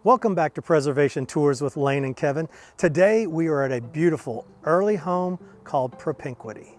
Welcome back to Preservation Tours with Lane and Kevin. Today we are at a beautiful early home called Propinquity.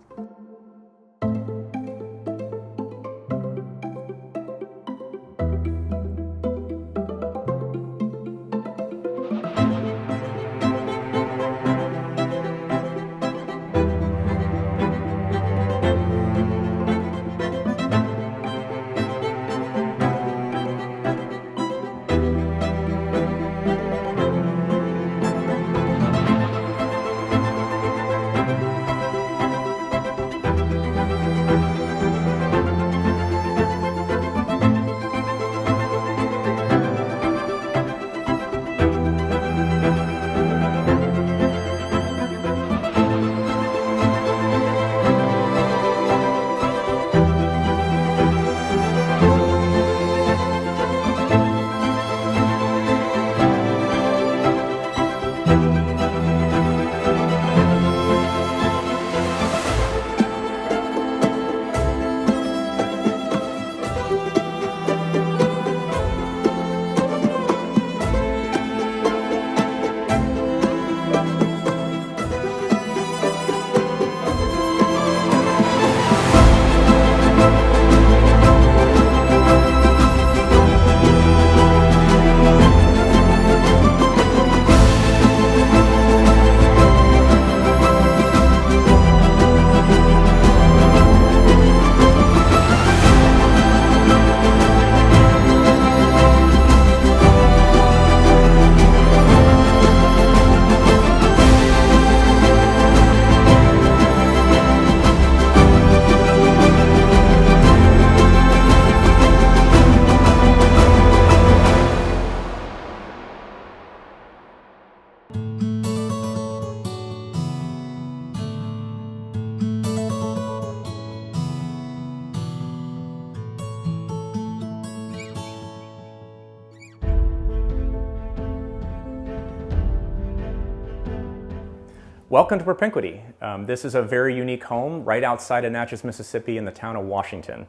Welcome to Propinquity. This is a very unique home right outside of Natchez, Mississippi in the town of Washington.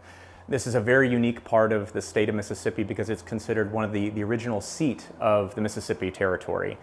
This is a very unique part of the state of Mississippi because it's considered one of the original seat of the Mississippi Territory.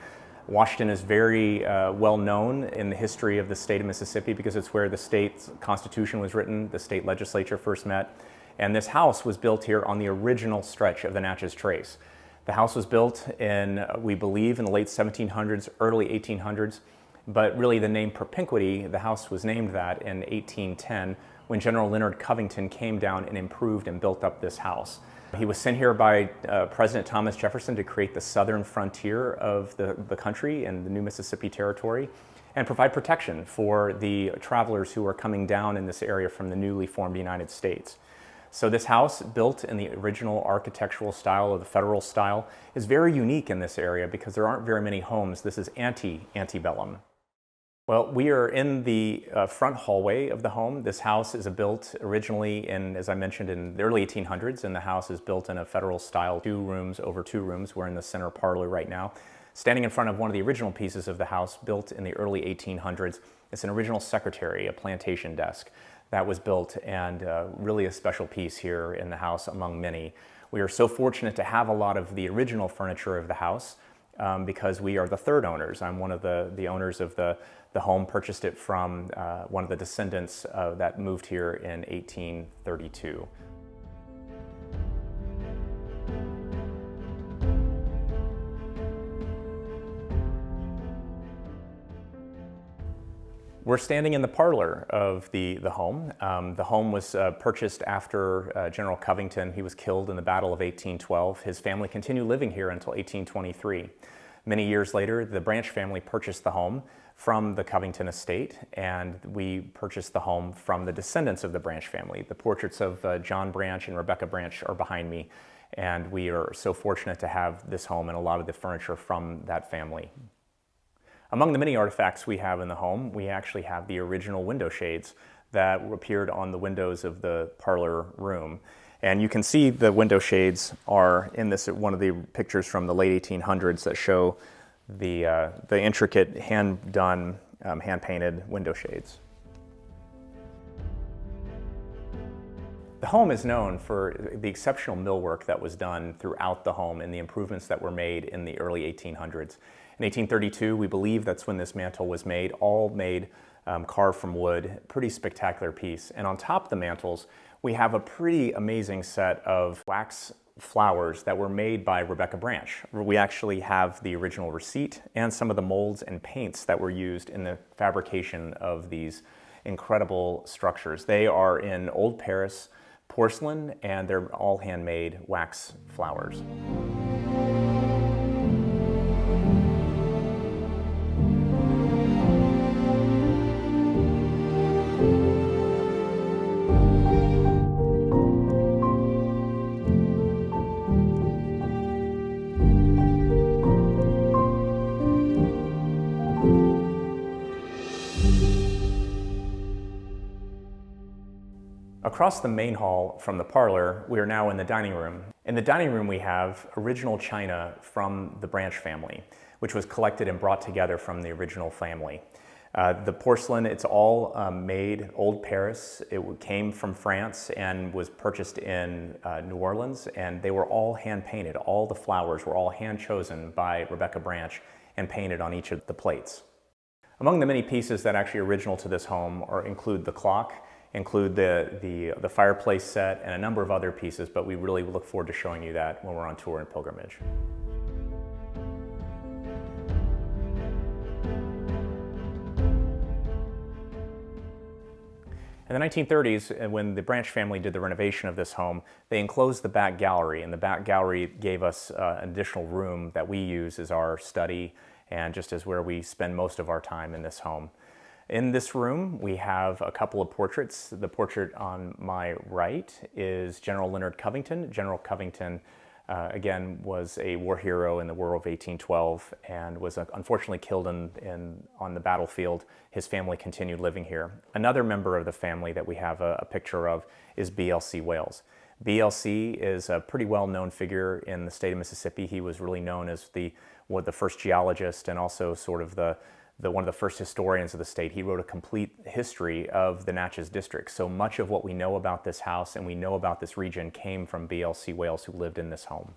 Washington is very well known in the history of the state of Mississippi because it's where the state's constitution was written, the state legislature first met, and this house was built here on the original stretch of the Natchez Trace. The house was built in, we believe, in the late 1700s, early 1800s. But really the name Propinquity, the house was named that in 1810 when General Leonard Covington came down and improved and built up this house. He was sent here by President Thomas Jefferson to create the southern frontier of the country and the new Mississippi Territory and provide protection for the travelers who are coming down in this area from the newly formed United States. So this house, built in the original architectural style of the federal style, is very unique in this area because there aren't very many homes. This is antebellum. Well, we are in the front hallway of the home. This house is built originally in, as I mentioned, in the early 1800s, and the house is built in a federal style, 2 rooms over 2 rooms. We're in the center parlor right now. Standing in front of one of the original pieces of the house built in the early 1800s, it's an original secretary, a plantation desk that was built, and really a special piece here in the house among many. We are so fortunate to have a lot of the original furniture of the house because we are the 3rd owners. I'm one of the owners of the home, purchased it from one of the descendants that moved here in 1832. We're standing in the parlor of the home. The home was purchased after General Covington. He was killed in the Battle of 1812. His family continued living here until 1823. Many years later, the Branch family purchased the home from the Covington estate, and we purchased the home from the descendants of the Branch family. The portraits of John Branch and Rebecca Branch are behind me, and we are so fortunate to have this home and a lot of the furniture from that family. Among the many artifacts we have in the home, we actually have the original window shades that appeared on the windows of the parlor room. And you can see the window shades are in this, one of the pictures from the late 1800s that show the intricate hand-done, hand-painted window shades. The home is known for the exceptional millwork that was done throughout the home and the improvements that were made in the early 1800s. In 1832, we believe that's when this mantle was made, all made carved from wood, pretty spectacular piece. And on top of the mantles, we have a pretty amazing set of wax flowers that were made by Rebecca Branch. We actually have the original receipt and some of the molds and paints that were used in the fabrication of these incredible structures. They are in Old Paris porcelain, and they're all handmade wax flowers. Across the main hall from the parlor, we are now in the dining room. In the dining room, we have original china from the Branch family, which was collected and brought together from the original family. The porcelain, it's all made Old Paris. It came from France and was purchased in New Orleans, and they were all hand painted. All the flowers were all hand chosen by Rebecca Branch and painted on each of the plates. Among the many pieces that are actually original to this home include the clock, include the fireplace set, and a number of other pieces, but we really look forward to showing you that when we're on tour and pilgrimage. In the 1930s, when the Branch family did the renovation of this home, they enclosed the back gallery, and the back gallery gave us an additional room that we use as our study and just as where we spend most of our time in this home. In this room, we have a couple of portraits. The portrait on my right is General Leonard Covington. General Covington, again, was a war hero in the War of 1812 and was unfortunately killed on the battlefield. His family continued living here. Another member of the family that we have a picture of is B.L.C. Wales. B.L.C. is a pretty well-known figure in the state of Mississippi. He was really known as the first geologist and also sort of one of the first historians of the state. He wrote a complete history of the Natchez district. So much of what we know about this house and we know about this region came from B.L.C. Wales, who lived in this home.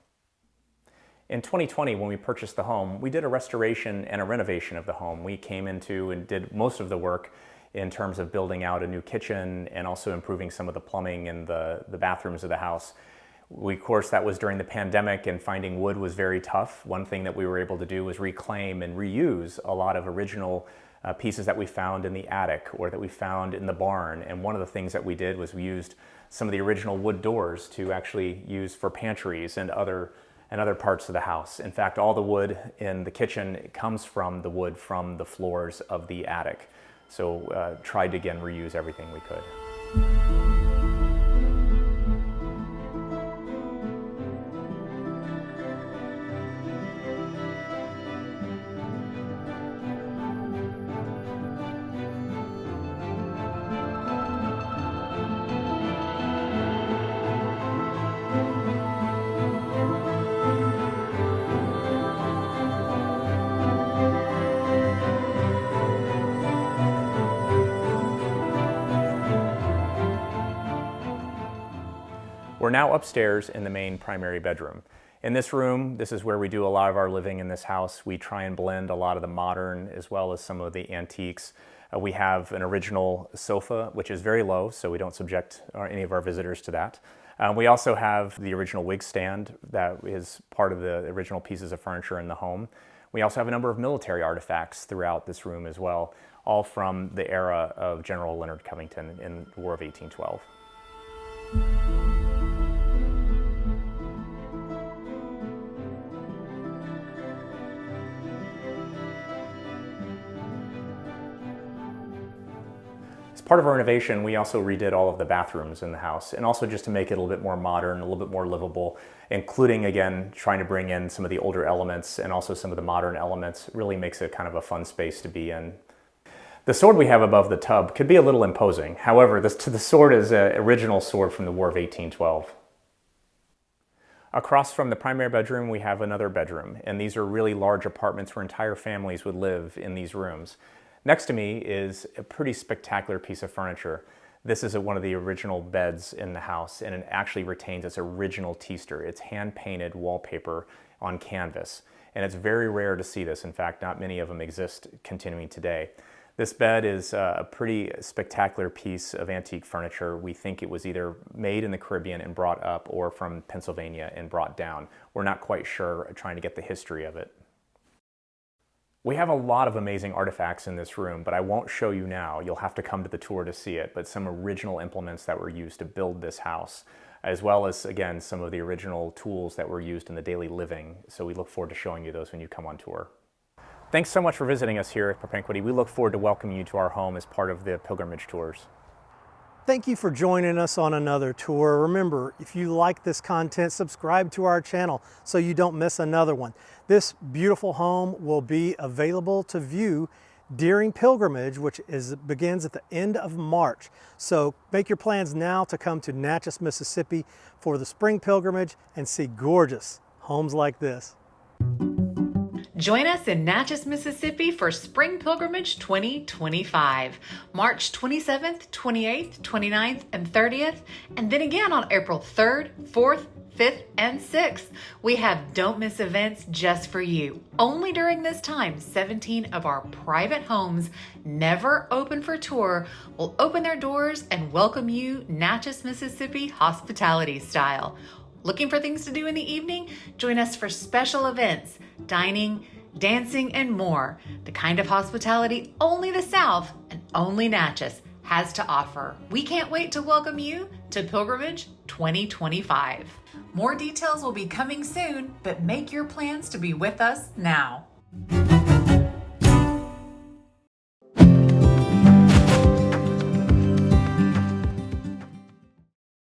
In 2020, when we purchased the home, we did a restoration and a renovation of the home. We came into and did most of the work in terms of building out a new kitchen and also improving some of the plumbing and the bathrooms of the house. Of course, that was during the pandemic, and finding wood was very tough. One thing that we were able to do was reclaim and reuse a lot of original pieces that we found in the attic or that we found in the barn. And one of the things that we did was we used some of the original wood doors to actually use for pantries and other parts of the house. In fact, all the wood in the kitchen comes from the wood from the floors of the attic. So tried to, again, reuse everything we could. We're now upstairs in the main primary bedroom. In this room, this is where we do a lot of our living in this house. We try and blend a lot of the modern as well as some of the antiques. We have an original sofa, which is very low, so we don't subject any of our visitors to that. We also have the original wig stand that is part of the original pieces of furniture in the home. We also have a number of military artifacts throughout this room as well, all from the era of General Leonard Covington in the War of 1812. As part of our renovation, we also redid all of the bathrooms in the house, and also just to make it a little bit more modern, a little bit more livable, including, again, trying to bring in some of the older elements and also some of the modern elements. Really makes it kind of a fun space to be in. The sword we have above the tub could be a little imposing. However, the sword is an original sword from the War of 1812. Across from the primary bedroom, we have another bedroom, and these are really large apartments where entire families would live in these rooms. Next to me is a pretty spectacular piece of furniture. This is one of the original beds in the house, and it actually retains its original teaster. It's hand-painted wallpaper on canvas, and it's very rare to see this. In fact, not many of them exist continuing today. This bed is a pretty spectacular piece of antique furniture. We think it was either made in the Caribbean and brought up, or from Pennsylvania and brought down. We're not quite sure, trying to get the history of it. We have a lot of amazing artifacts in this room, but I won't show you now. You'll have to come to the tour to see it, but some original implements that were used to build this house, as well as, again, some of the original tools that were used in the daily living. So we look forward to showing you those when you come on tour. Thanks so much for visiting us here at Propinquity. We look forward to welcoming you to our home as part of the pilgrimage tours. Thank you for joining us on another tour. Remember, if you like this content, subscribe to our channel so you don't miss another one. This beautiful home will be available to view during pilgrimage, which begins at the end of March. So make your plans now to come to Natchez, Mississippi for the spring pilgrimage and see gorgeous homes like this. Join us in Natchez, Mississippi for Spring Pilgrimage 2025, March 27th, 28th, 29th, and 30th, and then again on April 3rd, 4th, 5th, and 6th. We have don't miss events just for you. Only during this time, 17 of our private homes, never open for tour, will open their doors and welcome you Natchez, Mississippi hospitality style. Looking for things to do in the evening? Join us for special events, dining, dancing, and more. The kind of hospitality only the South and only Natchez has to offer. We can't wait to welcome you to Pilgrimage 2025. More details will be coming soon, but make your plans to be with us now.